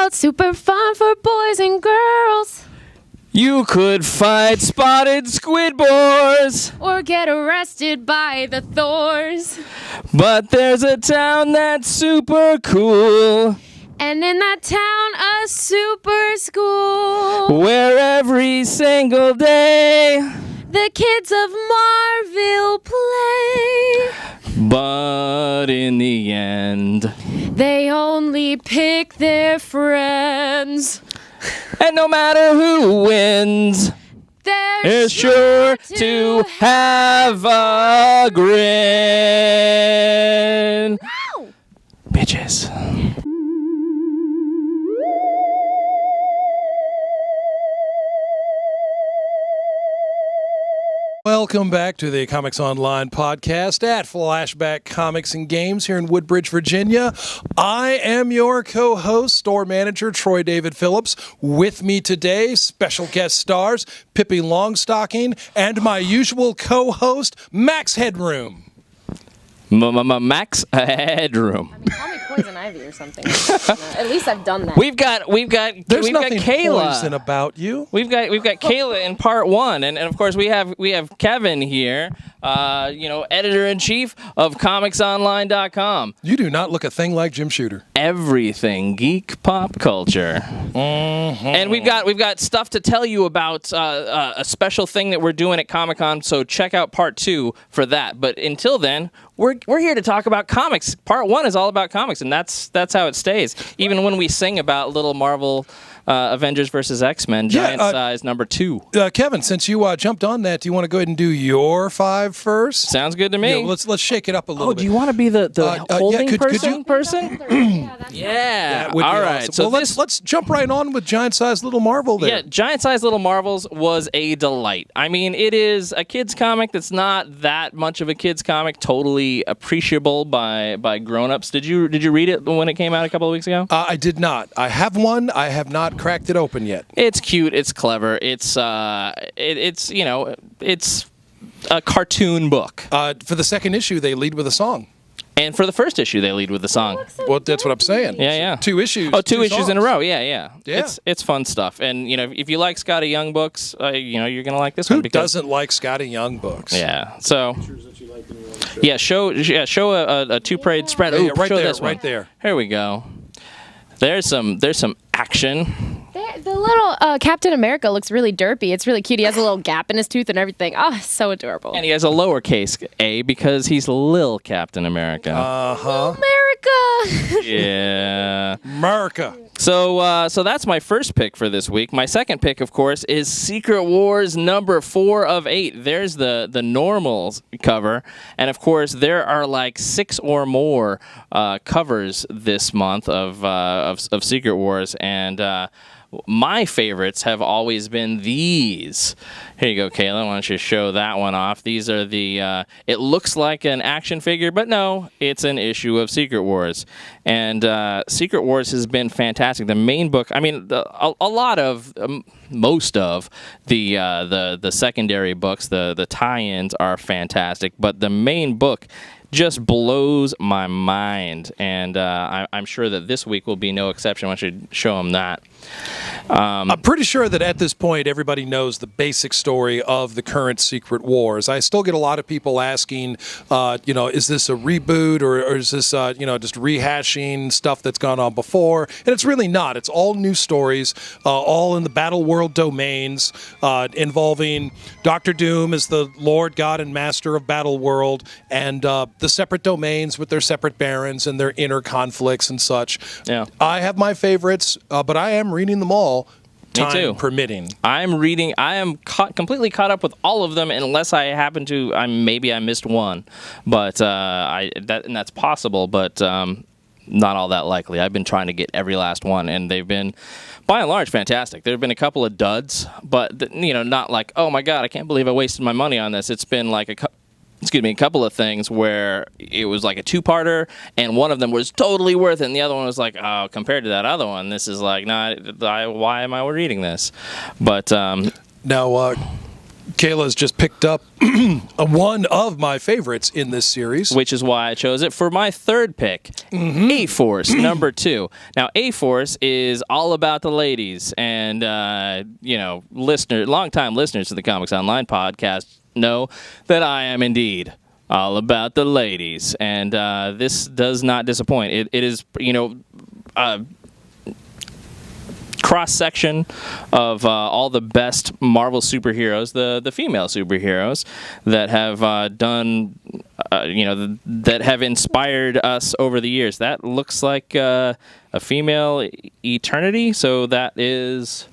world, super fun for boys and girls. You could fight spotted squid boars, Or get arrested by the Thors. but there's a town that's super cool, And in that town, a super school. where every single day, The kids of Marville play. but in the end, They only pick their friends. and no matter who wins, They're is sure to have a grin. Ow! Bitches. Welcome back to the Comics Online podcast at Flashback Comics and Games here in Woodbridge, Virginia. I am your co-host, store manager, Troy David Phillips. With me today, special guest stars, Pippi Longstocking, and my usual co-host, Max Headroom. Max Headroom. I mean, call me Poison Ivy or something. At least I've done that. We've got There's nothing Kayla. poison about you. We've got Kayla in part one, and of course we have Kevin here, editor-in-chief of ComicsOnline.com. You do not look a thing like Jim Shooter. Everything geek pop culture. Mm-hmm. And we've got stuff to tell you about a special thing that we're doing at Comic-Con, so check out part 2 for that. But until then, we're here to talk about comics. Part 1 is all about comics, and that's how it stays. Even when we sing about little Marvel Avengers versus X-Men, giant size number 2. Kevin, since you jumped on that, do you want to go ahead and do your 5 first? Sounds good to me. Yeah, let's shake it up a little bit. Do you want to be the holding could you- person? That would be all right. awesome. So well, let's jump right on with giant-sized Little Marvel there. Yeah, Giant Size Little Marvels was a delight. I mean, it is a kid's comic that's not that much of a kid's comic, totally appreciable by grown-ups. Did you read it when it came out a couple of weeks ago? I did not. I have one. I have not cracked it open yet. It's cute. It's clever. It's a cartoon book. For the second issue, they lead with a song. And for the first issue, they lead with the song. Well, that's what I'm saying. Yeah. 2 issues. Oh, two issues songs. in a row. Yeah. Yeah. It's fun stuff. And if you like Scotty Young books, you're gonna like this one. Who Because, doesn't like Scotty Young books? Yeah. So. Yeah. Show a 2-parade spread. Yeah, Ooh, right show there, this one. right there. Here we go. There's some action. The little Captain America looks really derpy. It's really cute. He has a little gap in his tooth and everything. Oh, it's so adorable. And he has a lowercase a because he's Lil Captain America. America! Yeah. America. So that's my first pick for this week. My second pick, of course, is Secret Wars number 4 of 8. There's the normals cover, and of course there are like 6 or more covers this month of Secret Wars, and my favorites have always been these. Here you go, Kayla. Why don't you show that one off? These are the, it looks like an action figure, but no, it's an issue of Secret Wars. And Secret Wars has been fantastic. The main book, I mean, most of the secondary books, the tie-ins are fantastic, but the main book just blows my mind, and I'm sure that this week will be no exception. I should show them that. I'm pretty sure that at this point everybody knows the basic story of the current Secret Wars. I still get a lot of people asking, is this a reboot or is this, just rehashing stuff that's gone on before? And it's really not. It's all new stories, all in the Battle World domains, involving Dr. Doom as the Lord, God, and Master of Battle World, and the separate domains with their separate barons and their inner conflicts and such. Yeah. I have my favorites, but I am reading them all, time Me too. permitting. I am completely caught up with all of them, unless I happen to, maybe I missed one, but that's possible, but not all that likely. I've been trying to get every last one, and they've been, by and large, fantastic. There have been a couple of duds, but not like, oh my god, I can't believe I wasted my money on this. It's been like a couple of things where it was like a 2-parter, and one of them was totally worth it, and the other one was like, oh, compared to that other one, this is like, why am I reading this? But Now, Kayla's just picked up one of my favorites in this series. Which is why I chose it for my third pick, A-Force, number 2. Now, A-Force is all about the ladies, and, longtime listeners to the Comics Online podcast know that I am indeed all about the ladies, and this does not disappoint. It is, cross-section of all the best Marvel superheroes, the female superheroes that have done, that have inspired us over the years. That looks like a female Eternity, so that is...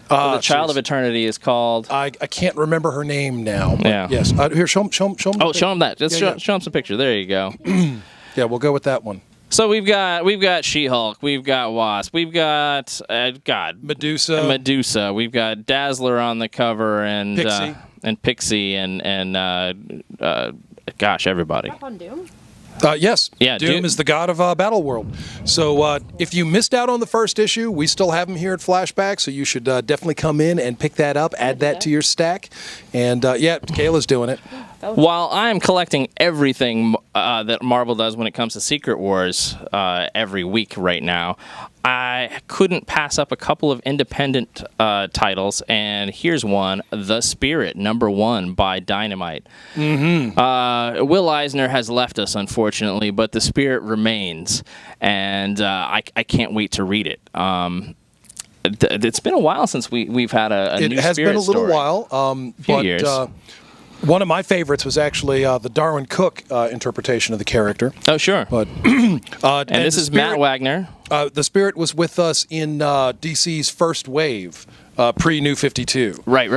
the Child of Eternity is called... I can't remember her name now. Yeah. Yes. Here, show him. Oh, show him that. Just show him some picture. There you go. Yeah, we'll go with that one. So we've got She-Hulk, we've got Wasp, we've got Medusa, we've got Dazzler on the cover, and Pixie, and everybody. On Doom? Yes. Yeah, Doom is the god of Battle World. So if you missed out on the first issue, we still have them here at Flashback, so you should definitely come in and pick that up, add that to your stack. And, Kayla's doing it. While I'm collecting everything that Marvel does when it comes to Secret Wars every week right now, I couldn't pass up a couple of independent titles, and here's one, The Spirit, number 1 by Dynamite. Will Eisner has left us, unfortunately, but The Spirit remains, and I can't wait to read it. It's been a while since we've had a new Spirit story. It has been a little while, few years. One of my favorites was actually the Darwin Cook interpretation of the character. Oh, sure. But and this is Spirit, Matt Wagner. The Spirit was with us in DC's first wave, pre-New 52. Right.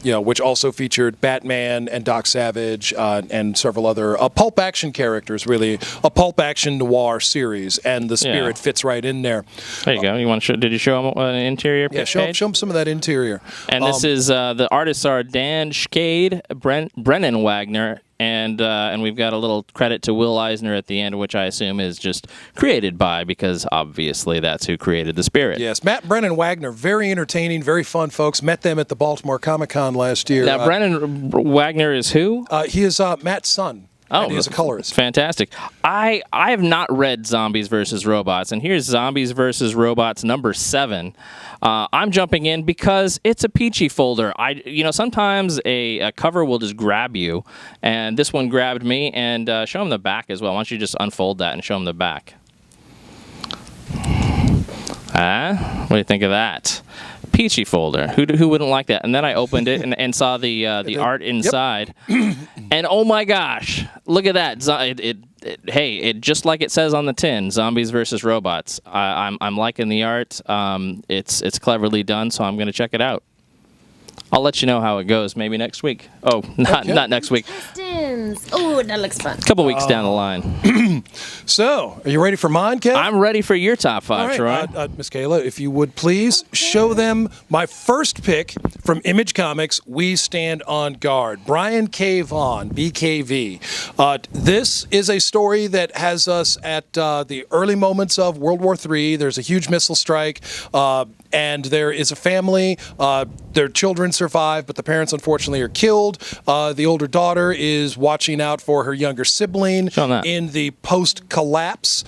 Which also featured Batman and Doc Savage and several other pulp action characters, really. A pulp action noir series, and the Spirit fits right in there. There you go. You want to did you show him an interior page? Yeah, show him some of that interior. And this is, the artists are Dan Schade, Brennan Wagner, and we've got a little credit to Will Eisner at the end, which I assume is just created by, because obviously that's who created The Spirit. Yes, Matt Brennan Wagner, very entertaining, very fun folks. Met them at the Baltimore Comic-Con last year. Now, Brennan Wagner is who? He is Matt's son. Oh, he is a colorist. Fantastic. I have not read Zombies vs. Robots, and here's Zombies vs. Robots number 7. I'm jumping in because it's a peachy folder. Sometimes a cover will just grab you, and this one grabbed me. And show them the back as well. Why don't you just unfold that and show them the back? What do you think of that? Peachy folder. Who wouldn't like that? And then I opened it and saw the art inside, and oh my gosh, look at that! It just like it says on the tin, Zombies versus Robots. I'm liking the art. It's cleverly done, so I'm going to check it out. I'll let you know how it goes maybe next week. Oh, not next week. Pistons. Oh, that looks fun. A couple weeks down the line. So, are you ready for mine, Kayla? I'm ready for your top 5, Troy. Miss Kayla, if you would please show them my first pick from Image Comics, We Stand on Guard. Brian K. Vaughan, BKV. This is a story that has us at the early moments of World War III. There's a huge missile strike, and there is a family. Their children survive, but the parents unfortunately are killed. The older daughter is watching out for her younger sibling in the post-collapse.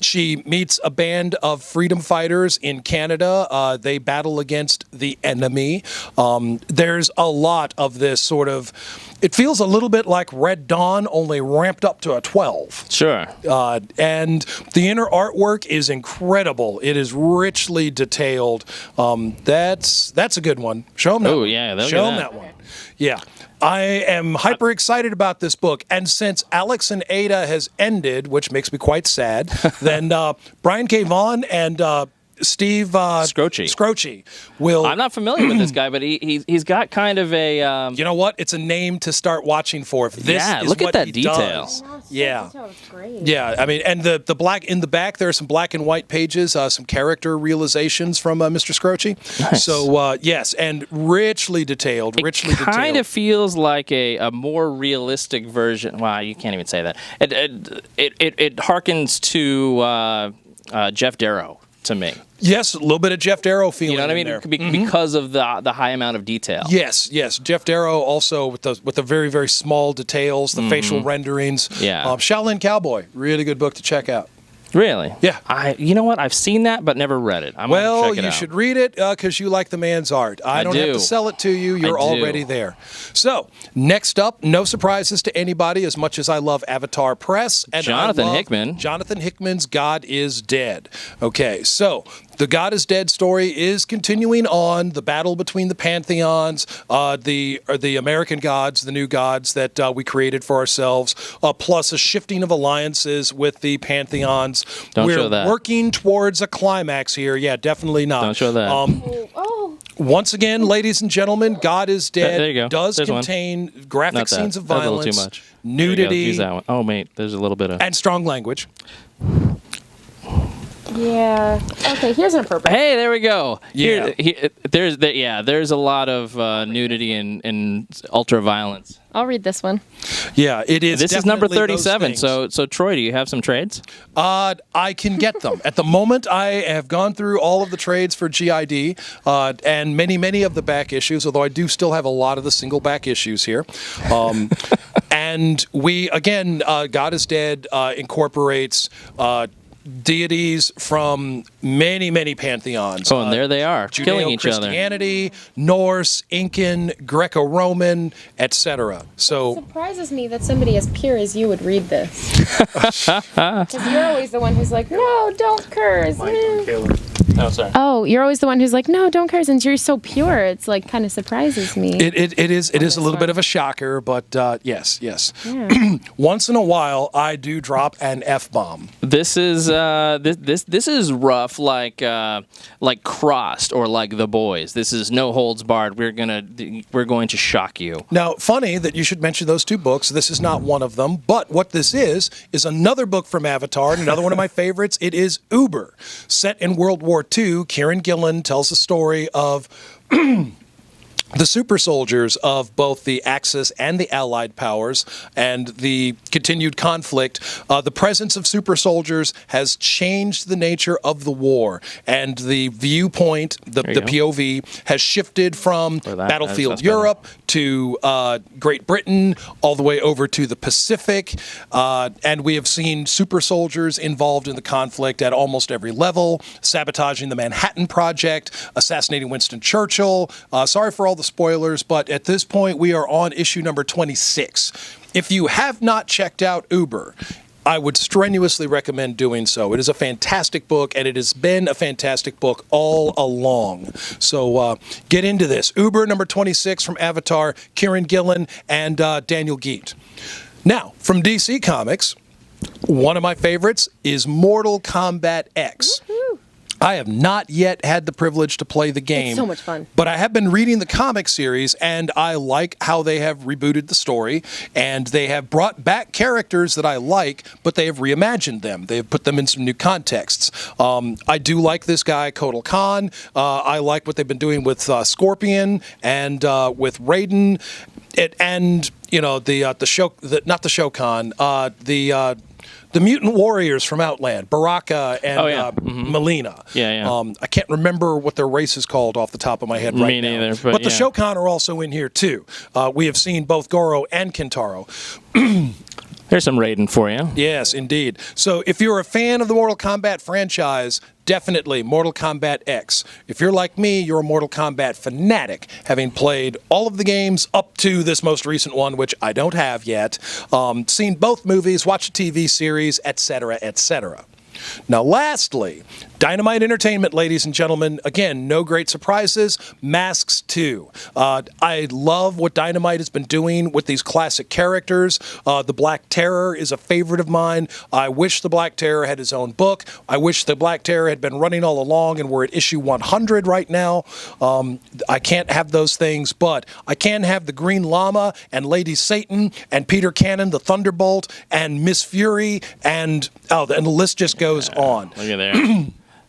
She meets a band of freedom fighters in Canada. They battle against the enemy. There's a lot of this sort of... It feels a little bit like Red Dawn, only ramped up to a 12. Sure. And the inner artwork is incredible. It is richly detailed. That's a good one. Show them that. Oh, yeah. Show them that one. Yeah. I am hyper excited about this book. And since Alex and Ada has ended, which makes me quite sad, then Brian K. Vaughan and... Steve Scroce will... I'm not familiar with this guy, but he's got kind of a... You know what? It's a name to start watching for. If this is look what at that he detail. Does. Yeah. Yeah, I mean, and the black in the back, there are some black and white pages, some character realizations from Mr. Scroce. Nice. So, yes, and richly detailed, It kind of feels like a more realistic version. Well, you can't even say that. It harkens to Jeff Darrow to me. Yes, a little bit of Jeff Darrow feeling. You know what I mean? There. Because of the high amount of detail. Yes. Jeff Darrow also with the very, very small details, the facial renderings. Yeah. Shaolin Cowboy, really good book to check out. Really? Yeah. You know what? I've seen that, but never read it. Well, you should read it because you like the man's art. I don't have to sell it to you. You're already there. So, next up, no surprises to anybody as much as I love Avatar Press. And Jonathan Hickman. Jonathan Hickman's God is Dead. Okay, so the God is Dead story is continuing on, the battle between the pantheons, the American gods, the new gods that we created for ourselves, plus a shifting of alliances with the pantheons. Don't We're show that. working towards a climax here. Yeah, definitely not. Don't show that. Once again, ladies and gentlemen, God is Dead there you go. does There's contain graphic scenes of That's a violence, little too much. nudity, Use that one. Oh, mate, there's a little bit of... and strong language. Yeah. Okay, here's an appropriate. Hey, there we go. Yeah. There's a lot of nudity and ultra violence. I'll read this one. Yeah, it is. This is number definitely those 37. things. So Troy, do you have some trades? I can get them. At the moment, I have gone through all of the trades for GID and many of the back issues, although I do still have a lot of the single back issues here. And we, again, God is Dead incorporates deities from many pantheons. Oh, and there they are, killing each other. Judeo-Christianity, Norse, Incan, Greco-Roman, etc. So It surprises me that somebody as pure as you would read this. Because you're always the one who's like, no, don't curse. Oh, sorry. Oh, you're always the one who's like, no, don't curse. And you're so pure. It's like kind of surprises me. It is a little bit of a shocker, but yes. Yeah. Once in a while, I do drop an F-bomb. This is this is rough, like Crossed or like The Boys. This is no holds barred. We're going to shock you. Now, funny that you should mention those two books. This is not one of them, but what this is another book from Avatar, and another one of my favorites. It is Uber, set in World War II. Kieran Gillen tells the story of the super soldiers of both the Axis and the Allied powers and the continued conflict. The presence of super soldiers has changed the nature of the war, and the viewpoint, the POV, has shifted from battlefield Europe to Great Britain, all the way over to the Pacific, and we have seen super soldiers involved in the conflict at almost every level, sabotaging the Manhattan Project, assassinating Winston Churchill. Sorry for all the spoilers, but at this point we are on issue number 26. If you have not checked out Uber, I would strenuously recommend doing so. It is a fantastic book, and it has been a fantastic book all along. So get into this. Uber number 26 from Avatar, Kieran Gillen, and Daniel Geet. Now, from DC Comics, one of my favorites is Mortal Kombat X. Woo-hoo. I have not yet had the privilege to play the game. It's so much fun. But I have been reading the comic series, and I like how they have rebooted the story, and they have brought back characters that I like, but they have reimagined them. They have put them in some new contexts. I do like this guy, Kotal Khan. I like what they've been doing with Scorpion and with Raiden, and you know the mutant warriors from Outland, Baraka and Melina. I can't remember what their race is called off the top of my head right now. Neither, but the Shokan are also in here too. We have seen both Goro and Kintaro. There's some Raiden for you. Yes, indeed. So if you're a fan of the Mortal Kombat franchise, definitely Mortal Kombat X. If you're like me, you're a Mortal Kombat fanatic, having played all of the games up to this most recent one, which I don't have yet, seen both movies, watched the TV series, etc., etc. Now, lastly, Dynamite Entertainment, ladies and gentlemen. Again, no great surprises. Masks 2. I love what Dynamite has been doing with these classic characters. The Black Terror is a favorite of mine. I wish the Black Terror had his own book. I wish the Black Terror had been running all along, and we're at issue 100 right now. I can't have those things, but I can have the Green Llama and Lady Satan and Peter Cannon, the Thunderbolt, and Miss Fury, and the list just goes on. Look at there.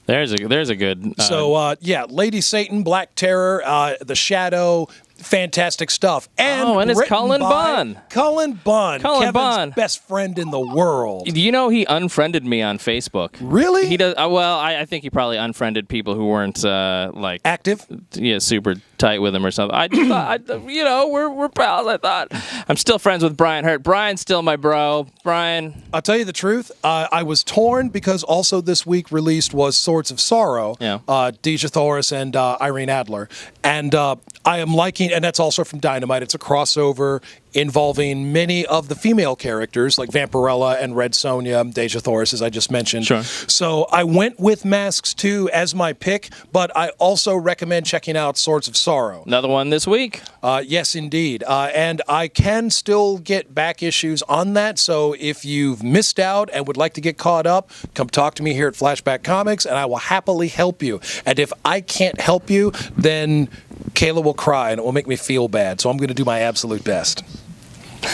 There's a good. So Lady Satan, Black Terror, the Shadow, fantastic stuff. And it's Cullen Bunn. Cullen Bunn. Kevin's Bunn. best friend in the world. Do you know he unfriended me on Facebook? Really? He does. Well, I think he probably unfriended people who weren't like active. Yeah, super tight with him or something. I just thought, we're pals. I thought I'm still friends with Brian Hurt. Brian's still my bro. Brian. I'll tell you the truth. I was torn because also this week released was Swords of Sorrow. Yeah. Deja Thoris and Irene Adler, and I am liking, and that's also from Dynamite. It's a crossover involving many of the female characters like Vampirella and Red Sonja, Deja Thoris, as I just mentioned. Sure. So I went with Masks 2 as my pick, but I also recommend checking out Swords of Sorrow. Another one this week. Yes, indeed. And I can still get back issues on that. So if you've missed out and would like to get caught up, come talk to me here at Flashback Comics, and I will happily help you. And if I can't help you, then Kayla will cry, and it will make me feel bad. So I'm going to do my absolute best.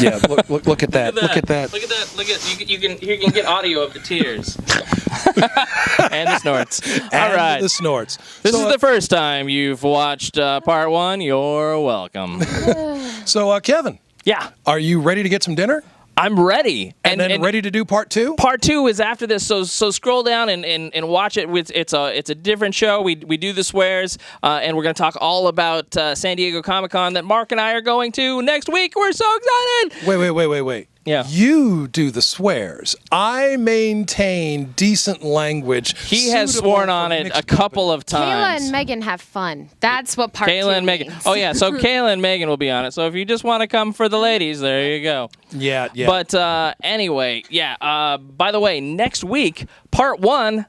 Yeah, look at that. Look at that. You can get audio of the tears. And the snorts. All right. The snorts. This is the first time you've watched part 1. You're welcome. So, Kevin. Yeah. Are you ready to get some dinner? I'm ready. And ready to do part 2? Part 2 is after this, so scroll down and watch it. It's a different show. We do the swears, and we're going to talk all about San Diego Comic-Con that Marc and I are going to next week. We're so excited! Wait. Yeah. You do the swears. I maintain decent language. He has sworn on it a couple of times. Kayla and Megan have fun. That's what part 2 Kayla and Megan. means. Oh, yeah. So Kayla and Megan will be on it. So if you just want to come for the ladies, there you go. Yeah. But anyway, yeah. By the way, next week, part 1,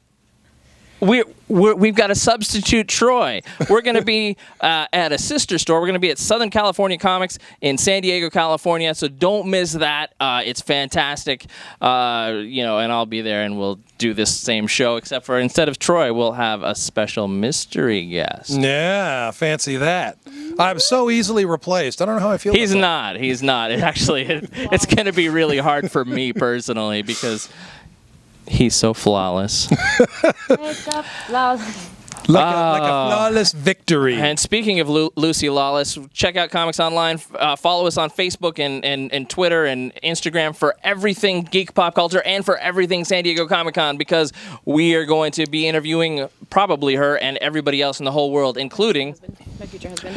we've got a substitute Troy. We're going to be at a sister store. We're going to be at Southern California Comics in San Diego, California. So don't miss that. It's fantastic. And I'll be there, and we'll do this same show, except for instead of Troy, we'll have a special mystery guest. Yeah, fancy that. I'm so easily replaced. I don't know how I feel. He's not. He's not. It's going to be really hard for me personally because he's so flawless. Like a flawless victory. And speaking of Lucy Lawless, check out ComicsOnline. Follow us on Facebook and Twitter and Instagram for everything geek pop culture and for everything San Diego Comic-Con, because we are going to be interviewing probably her and everybody else in the whole world, including my future husband.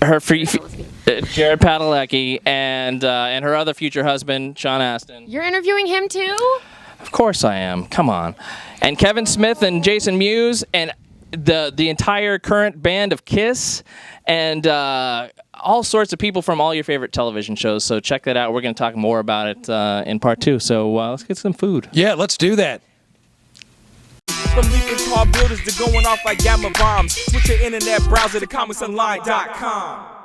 Her Jared Padalecki and her other future husband, Sean Astin. You're interviewing him too? Of course I am. Come on. And Kevin Smith and Jason Mewes and the entire current band of Kiss and all sorts of people from all your favorite television shows. So check that out. We're going to talk more about it in part 2. So let's get some food. Yeah, let's do that. From leaping tall buildings to going off like gamma bombs. Switch your internet browser to ComicsOnline.com.